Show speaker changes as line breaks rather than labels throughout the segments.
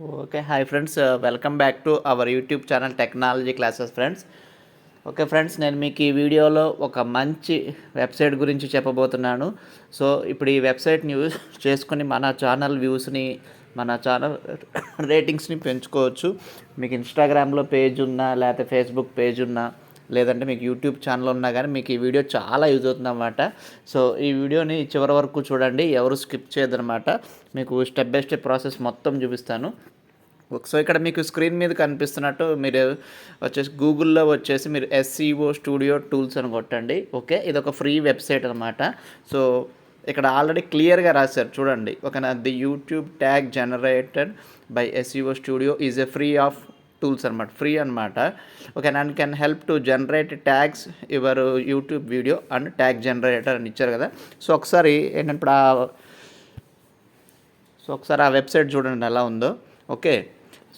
Okay. Hi friends. Welcome back to our YouTube channel technology classes friends. Okay friends, నేను మీకు ఈ వీడియోలో ఒక మంచి వెబ్సైట్ గురించి చెప్పబోతున్నాను. సో ఇప్పుడు ఈ వెబ్సైట్ని యూజ్ చేసుకొని మన ఛానల్ వ్యూస్ని, మన ఛానల్ రేటింగ్స్ని పెంచుకోవచ్చు. మీకు ఇన్స్టాగ్రామ్లో పేజ్ ఉన్నా, లేకపోతే ఫేస్బుక్ పేజ్ ఉన్నా, లేదంటే మీకు యూట్యూబ్ ఛానల్ ఉన్నా కానీ మీకు ఈ వీడియో చాలా యూజ్ అవుతుందన్నమాట. సో ఈ వీడియోని చివరి వరకు చూడండి, ఎవరు స్కిప్ చేయదన్నమాట. మీకు స్టెప్ బై స్టెప్ ప్రాసెస్ మొత్తం చూపిస్తాను. సో ఇక్కడ మీకు స్క్రీన్ మీద కనిపిస్తున్నట్టు మీరు వచ్చేసి గూగుల్లో వచ్చేసి మీరు ఎస్ఈఓ స్టూడియో టూల్స్ అని కొట్టండి. ఓకే, ఇది ఒక ఫ్రీ వెబ్సైట్ అనమాట. సో ఇక్కడ ఆల్రెడీ క్లియర్గా రాశారు చూడండి. ఓకేనా, the YouTube tag generated by SEO studio is a free of tools అనమాట, ఫ్రీ అనమాట. Okay, and can help to generate tags your YouTube video and tag generator అని ఇచ్చారు కదా. సో ఒకసారి ఏంటంటే ఒకసారి ఆ వెబ్సైట్ చూడండి ఎలా ఉందో. ఓకే,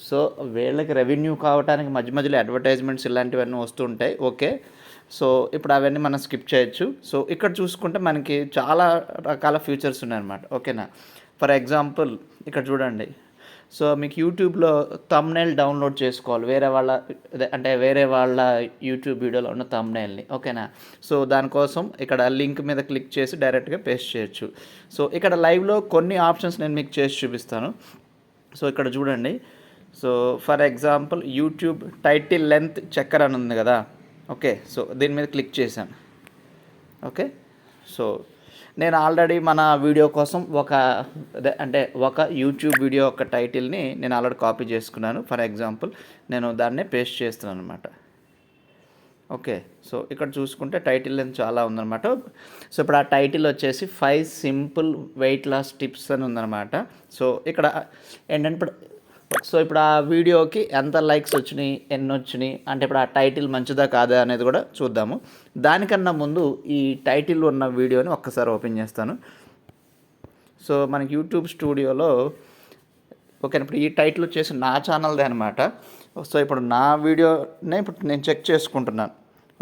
సో వీళ్ళకి రెవెన్యూ కావడానికి మధ్య మధ్యలో అడ్వర్టైజ్మెంట్స్ ఇలాంటివన్నీ వస్తుంటాయి. ఓకే, సో ఇప్పుడు అవన్నీ మనం స్కిప్ చేయొచ్చు. సో ఇక్కడ చూసుకుంటే మనకి చాలా రకాల ఫీచర్స్ ఉన్నాయన్నమాట. ఓకేనా, ఫర్ ఎగ్జాంపుల్ ఇక్కడ చూడండి. సో మీకు యూట్యూబ్లో థంబ్నెయిల్ డౌన్లోడ్ చేసుకోవాలి, వేరే వాళ్ళ యూట్యూబ్ వీడియోలో ఉన్న థంబ్నెయిల్ని. ఓకేనా, సో దానికోసం ఇక్కడ లింక్ మీద క్లిక్ చేసి డైరెక్ట్గా పేస్ట్ చేయొచ్చు. సో ఇక్కడ లైవ్లో కొన్ని ఆప్షన్స్ నేను మీకు చేసి చూపిస్తాను. సో ఇక్కడ చూడండి. So for example YouTube title length checker అని ఉంది కదా. ఓకే, సో దీని మీద క్లిక్ చేశాను. ఓకే, సో నేను ఆల్రెడీ మన వీడియో కోసం ఒక యూట్యూబ్ వీడియో ఒక టైటిల్ని నేను ఆల్రెడీ కాపీ చేసుకున్నాను. ఫర్ ఎగ్జాంపుల్ నేను దాన్నే పేస్ట్ చేస్తున్నాను అనమాట. ఓకే, సో ఇక్కడ చూసుకుంటే టైటిల్ లెంత్ చాలా ఉందన్నమాట. సో ఇప్పుడు ఆ టైటిల్ వచ్చేసి 5 సింపుల్ వెయిట్ లాస్ టిప్స్ అని ఉందన్నమాట. సో ఇక్కడ ఏంటంటే ఇప్పుడు ఆ వీడియోకి ఎంత లైక్స్ వచ్చినాయి, ఎన్ని వచ్చినాయి అంటే ఇప్పుడు ఆ టైటిల్ మంచిదా కాదా అనేది కూడా చూద్దాము. దానికన్నా ముందు ఈ టైటిల్ ఉన్న వీడియోని ఒక్కసారి ఓపెన్ చేస్తాను. సో మనకి యూట్యూబ్ స్టూడియోలో ఓకే, ఇప్పుడు ఈ టైటిల్ వచ్చేసి నా ఛానల్దే అనమాట. సో ఇప్పుడు నా వీడియోనే ఇప్పుడు నేను చెక్ చేసుకుంటున్నాను.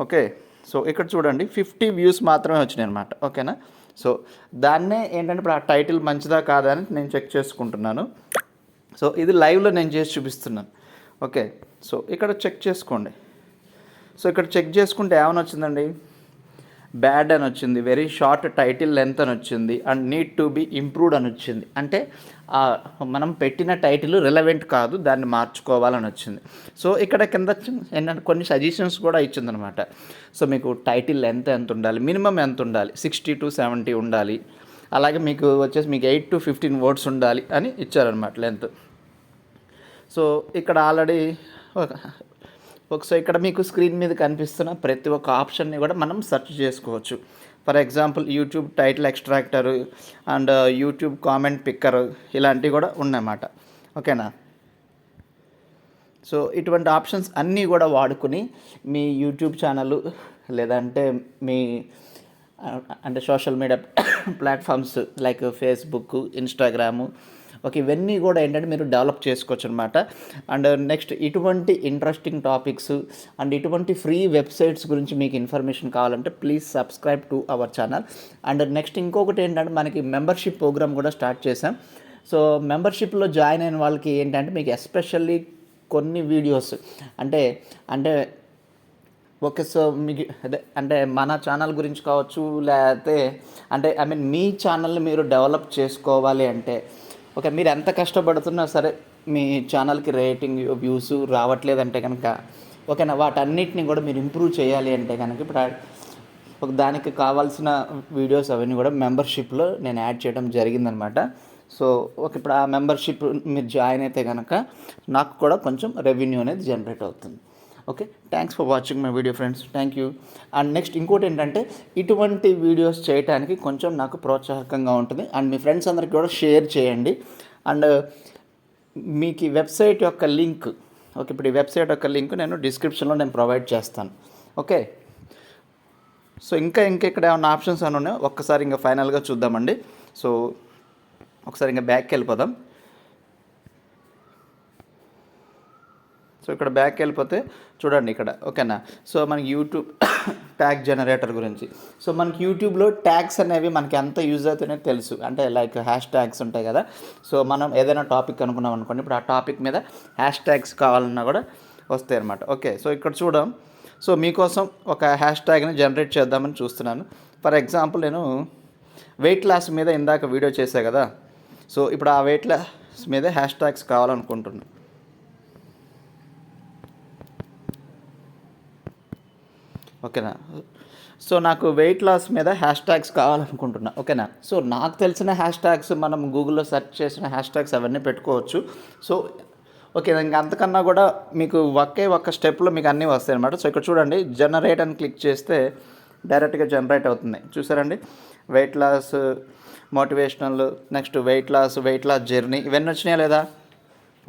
ఓకే, సో ఇక్కడ చూడండి 50 వ్యూస్ మాత్రమే వచ్చినాయి అనమాట. ఓకేనా, సో దాన్నే ఏంటంటే ఇప్పుడు ఆ టైటిల్ మంచిదా కాదా అని నేను చెక్ చేసుకుంటున్నాను. సో ఇది లైవ్లో నేను చేసి చూపిస్తున్నాను. ఓకే, సో ఇక్కడ చెక్ చేసుకోండి. సో ఇక్కడ చెక్ చేసుకుంటే ఏమని వచ్చిందండి, బ్యాడ్ అని వచ్చింది, వెరీ షార్ట్ టైటిల్ లెంత్ అని వచ్చింది, and need to be improved అని వచ్చింది. అంటే మనం పెట్టిన టైటిల్ రిలవెంట్ కాదు, దాన్ని మార్చుకోవాలని వచ్చింది. సో ఇక్కడ కింద ఏంటంటే కొన్ని సజెషన్స్ కూడా ఇచ్చిందనమాట. సో మీకు టైటిల్ లెంత్ ఎంత ఉండాలి, మినిమం ఎంత ఉండాలి, 60 to 70 ఉండాలి, అలాగే మీకు వచ్చేసి మీకు 8 to 15 వర్డ్స్ ఉండాలి అని ఇచ్చారనమాట లెంత్. సో ఇక్కడ ఆల్రెడీ ఒకసారి ఇక్కడ మీకు స్క్రీన్ మీద కనిపిస్తున్న ప్రతి ఒక్క ఆప్షన్ని కూడా మనం సెర్చ్ చేసుకోవచ్చు. For example YouTube title extractor and YouTube comment picker ఇలాంటివి కూడా ఉన్నాయన్నమాట. ఓకేనా, సో ఇటువంటి ఆప్షన్స్ అన్నీ కూడా వాడుకుని మీ యూట్యూబ్ ఛానల్ లేదంటే మీ social media platforms like Facebook, Instagram, okay, ఇవన్నీ కూడా ఏంటంటే మీరు డెవలప్ చేసుకోవచ్చు అనమాట. అండ్ నెక్స్ట్ ఇటువంటి ఇంట్రెస్టింగ్ టాపిక్స్ అండ్ ఇటువంటి ఫ్రీ వెబ్సైట్స్ గురించి మీకు ఇన్ఫర్మేషన్ కావాలంటే please subscribe to our channel. And next ఇంకొకటి ఏంటంటే మనకి మెంబర్షిప్ ప్రోగ్రామ్ కూడా స్టార్ట్ చేసాం. సో మెంబర్షిప్లో జాయిన్ అయిన వాళ్ళకి ఏంటంటే మీకు ఎస్పెషల్లీ కొన్ని వీడియోస్ అంటే ఓకే, సో మీకు మన ఛానల్ గురించి కావచ్చు, లేకపోతే మీ ఛానల్ని మీరు డెవలప్ చేసుకోవాలి అంటే ఓకే, మీరు ఎంత కష్టపడుతున్నా సరే మీ ఛానల్కి రేటింగ్ వ్యూస్ రావట్లేదంటే కనుక ఓకేనా, వాటన్నిటిని కూడా మీరు ఇంప్రూవ్ చేయాలి అంటే కనుక ఇప్పుడు దానికి కావాల్సిన వీడియోస్ అవన్నీ కూడా మెంబర్షిప్లో నేను యాడ్ చేయడం జరిగిందనమాట. సో ఓకే, ఇప్పుడు ఆ మెంబర్షిప్ మీరు జాయిన్ అయితే కనుక నాకు కూడా కొంచెం రెవెన్యూ అనేది జనరేట్ అవుతుంది. Okay, thanks for watching my video friends, thank you. And next ఇంకోటి ఏంటంటే ఇటువంటి వీడియోస్ చేయడానికి కొంచెం నాకు ప్రోత్సాహకంగా ఉంటుంది. అండ్ మీ ఫ్రెండ్స్ అందరికీ కూడా షేర్ చేయండి. అండ్ మీకు ఈ వెబ్సైట్ యొక్క లింక్ ఓకే, ఇప్పుడు ఈ వెబ్సైట్ యొక్క లింక్ నేను డిస్క్రిప్షన్లో నేను ప్రొవైడ్ చేస్తాను. ఓకే, సో ఇంకా ఇక్కడ ఏమైనా ఆప్షన్స్ అని ఉన్నాయో ఒక్కసారి ఇంకా ఫైనల్గా చూద్దామండి. సో ఒకసారి ఇంకా బ్యాక్కి వెళ్ళిపోదాం. సో ఇక్కడ బ్యాక్ వెళ్ళిపోతే చూడండి ఇక్కడ, ఓకేనా. సో మనకి యూట్యూబ్ ట్యాగ్ జనరేటర్ గురించి. సో మనకి యూట్యూబ్లో ట్యాగ్స్ అనేవి మనకి ఎంత యూజ్ అవుతున్నాయో తెలుసు, అంటే లైక్ హ్యాష్ ట్యాగ్స్ ఉంటాయి కదా. సో మనం ఏదైనా టాపిక్ అనుకున్నాం అనుకోండి, ఇప్పుడు ఆ టాపిక్ మీద హ్యాష్ ట్యాగ్స్ కావాలన్నా కూడా వస్తాయి అన్నమాట. ఓకే, సో ఇక్కడ చూడం. సో మీకోసం ఒక హ్యాష్ ట్యాగ్ని జనరేట్ చేద్దామని చూస్తున్నాను. ఫర్ ఎగ్జాంపుల్ నేను వెయిట్ లాస్ మీద ఇందాక వీడియో చేశా కదా. సో ఇప్పుడు ఆ వెయిట్ లాస్ మీద హ్యాష్ ట్యాగ్స్ కావాలనుకుంటున్నాను. ఓకేనా. సో నాకు వెయిట్ లాస్ మీద హ్యాష్ ట్యాగ్స్ కావాలనుకుంటున్నా, ఓకేనా. సో నాకు తెలిసిన హ్యాష్ ట్యాగ్స్ మనం గూగుల్లో సెర్చ్ చేసిన హ్యాష్ ట్యాగ్స్ అవన్నీ పెట్టుకోవచ్చు. సో ఓకే, ఇంకా అంతకన్నా కూడా మీకు ఒక్క స్టెప్లో మీకు అన్నీ వస్తాయి అనమాట. సో ఇక్కడ చూడండి, జనరేట్ అని క్లిక్ చేస్తే డైరెక్ట్గా జనరేట్ అవుతుంది. చూసారండి, weight loss, motivational, next weight loss journey, ఇవన్నీ వచ్చినాయా లేదా.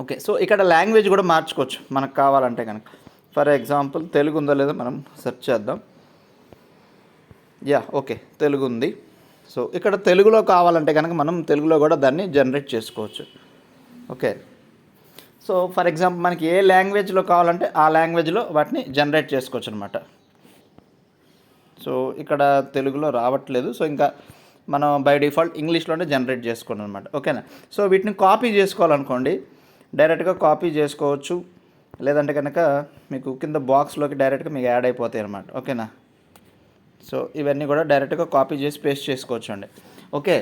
ఓకే, సో ఇక్కడ లాంగ్వేజ్ కూడా మార్చుకోవచ్చు మనకు కావాలంటే కనుక. ఫర్ ఎగ్జాంపుల్ తెలుగు ఉందో లేదో మనం సెర్చ్ చేద్దాం. ఓకే, తెలుగు ఉంది. సో ఇక్కడ తెలుగులో కావాలంటే కనుక మనం తెలుగులో కూడా దాన్ని జనరేట్ చేసుకోవచ్చు. ఓకే, సో ఫర్ ఎగ్జాంపుల్ మనకి ఏ లాంగ్వేజ్లో కావాలంటే ఆ లాంగ్వేజ్లో వాటిని జనరేట్ చేసుకోవచ్చు అనమాట. సో ఇక్కడ తెలుగులో రావట్లేదు, సో ఇంకా మనం బై డిఫాల్ట్ ఇంగ్లీష్లోనే జనరేట్ చేసుకోండి అనమాట. ఓకేనా. సో వీటిని కాపీ చేసుకోవాలనుకోండి, డైరెక్ట్గా కాపీ చేసుకోవచ్చు, లేదంటే కనుక మీకు కింద బాక్స్లోకి డైరెక్ట్గా మీకు యాడ్ అయిపోతాయి అనమాట. ఓకేనా. సో ఇవన్నీ కూడా డైరెక్ట్గా కాపీ చేసి పేస్ట్ చేసుకోవచ్చు అండి. ఓకే,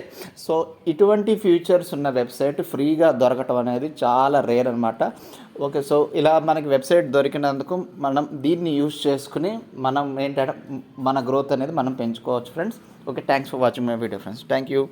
సో ఇటువంటి ఫీచర్స్ ఉన్న వెబ్సైట్ ఫ్రీగా దొరకటం అనేది చాలా రేర్ అనమాట. ఓకే, సో ఇలా మనకి వెబ్సైట్ దొరికినందుకు మనం దీన్ని యూజ్ చేసుకుని మనం ఏంటంటే మన గ్రోత్ అనేది మనం పెంచుకోవచ్చు friends. Okay, thanks for watching my video friends. Thank you.